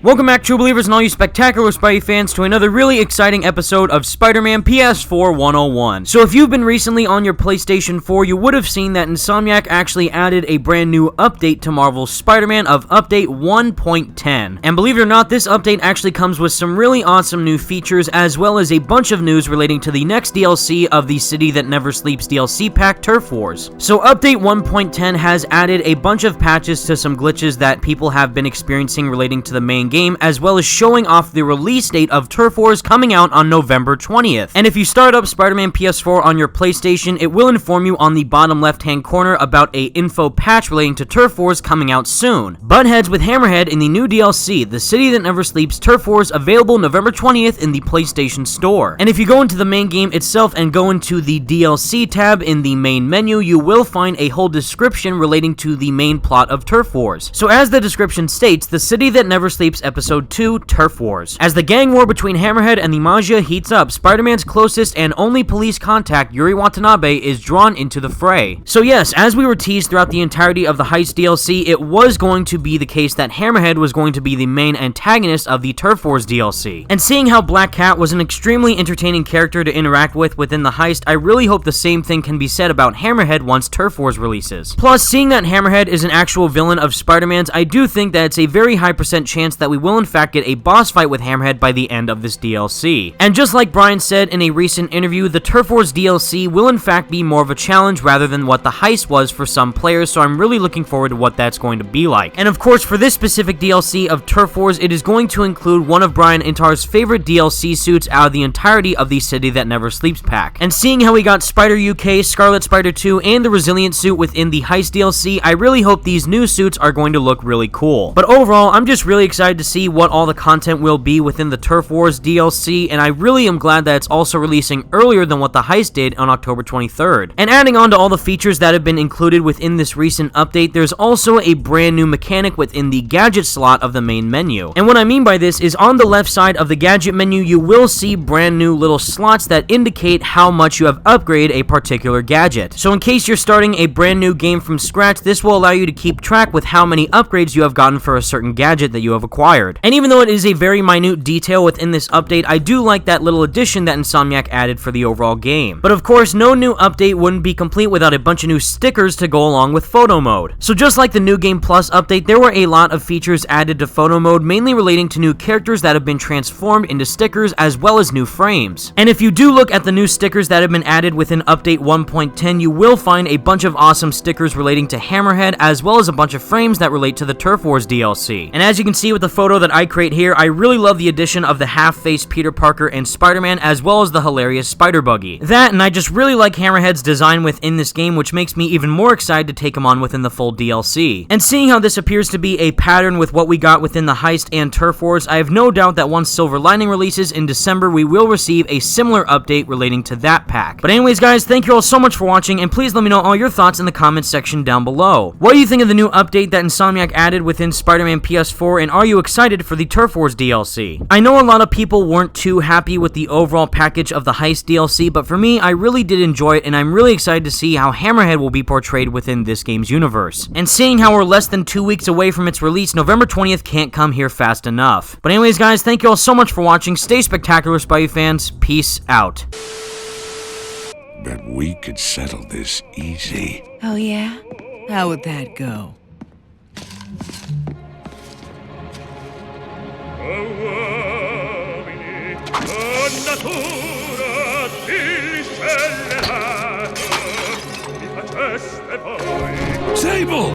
Welcome back, true believers and all you spectacular Spidey fans, to another really exciting episode of Spider-Man PS4 101. So if you've been recently on your PlayStation 4, you would have seen that Insomniac actually added a brand new update to Marvel's Spider-Man of Update 1.10. And believe it or not, this update actually comes with some really awesome new features, as well as a bunch of news relating to the next DLC of the City That Never Sleeps DLC pack, Turf Wars. So Update 1.10 has added a bunch of patches to some glitches that people have been experiencing relating to the main game, as well as showing off the release date of Turf Wars coming out on November 20th. And if you start up Spider-Man PS4 on your PlayStation, it will inform you on the bottom left-hand corner about a info patch relating to Turf Wars coming out soon. Butt heads with Hammerhead in the new DLC, The City That Never Sleeps Turf Wars, available November 20th in the PlayStation Store. And if you go into the main game itself and go into the DLC tab in the main menu, you will find a whole description relating to the main plot of Turf Wars. So as the description states, The City That Never Sleeps Episode 2, Turf Wars. As the gang war between Hammerhead and the Magia heats up, Spider-Man's closest and only police contact, Yuri Watanabe, is drawn into the fray. So yes, as we were teased throughout the entirety of the Heist DLC, it was going to be the case that Hammerhead was going to be the main antagonist of the Turf Wars DLC. And seeing how Black Cat was an extremely entertaining character to interact with within the Heist, I really hope the same thing can be said about Hammerhead once Turf Wars releases. Plus, seeing that Hammerhead is an actual villain of Spider-Man's, I do think that it's a very high % chance that we will in fact get a boss fight with Hammerhead by the end of this DLC. And just like Brian said in a recent interview, the Turf Wars DLC will in fact be more of a challenge rather than what the Heist was for some players, so I'm really looking forward to what that's going to be like. And of course, for this specific DLC of Turf Wars, it is going to include one of Brian Intar's favorite DLC suits out of the entirety of the City That Never Sleeps pack. And seeing how we got Spider UK, Scarlet Spider 2, and the Resilient suit within the Heist DLC, I really hope these new suits are going to look really cool. But overall, I'm just really excited to see what all the content will be within the Turf Wars DLC, and I really am glad that it's also releasing earlier than what the Heist did on October 23rd. And adding on to all the features that have been included within this recent update, there's also a brand new mechanic within the gadget slot of the main menu. And what I mean by this is on the left side of the gadget menu, you will see brand new little slots that indicate how much you have upgraded a particular gadget. So in case you're starting a brand new game from scratch, this will allow you to keep track with how many upgrades you have gotten for a certain gadget that you have acquired. And even though it is a very minute detail within this update, I do like that little addition that Insomniac added for the overall game. But of course, no new update wouldn't be complete without a bunch of new stickers to go along with photo mode. So just like the New Game Plus update, there were a lot of features added to photo mode, mainly relating to new characters that have been transformed into stickers, as well as new frames. And if you do look at the new stickers that have been added within update 1.10, you will find a bunch of awesome stickers relating to Hammerhead, as well as a bunch of frames that relate to the Turf Wars DLC. And as you can see with the photo that I create here, I really love the addition of the half-faced Peter Parker and Spider-Man, as well as the hilarious Spider Buggy. That, and I just really like Hammerhead's design within this game, which makes me even more excited to take him on within the full DLC. And seeing how this appears to be a pattern with what we got within the Heist and Turf Wars, I have no doubt that once Silver Lining releases in December, we will receive a similar update relating to that pack. But anyways guys, thank you all so much for watching, and please let me know all your thoughts in the comments section down below. What do you think of the new update that Insomniac added within Spider-Man PS4, and are you excited for the Turf Wars DLC? I know a lot of people weren't too happy with the overall package of the Heist DLC, but for me, I really did enjoy it, and I'm really excited to see how Hammerhead will be portrayed within this game's universe. And seeing how we're less than 2 weeks away from its release, November 20th can't come here fast enough. But anyways guys, thank you all so much for watching. Stay spectacular, Spidey fans. Peace out. Bet we could settle this easy. Oh yeah? How would that go? Sable!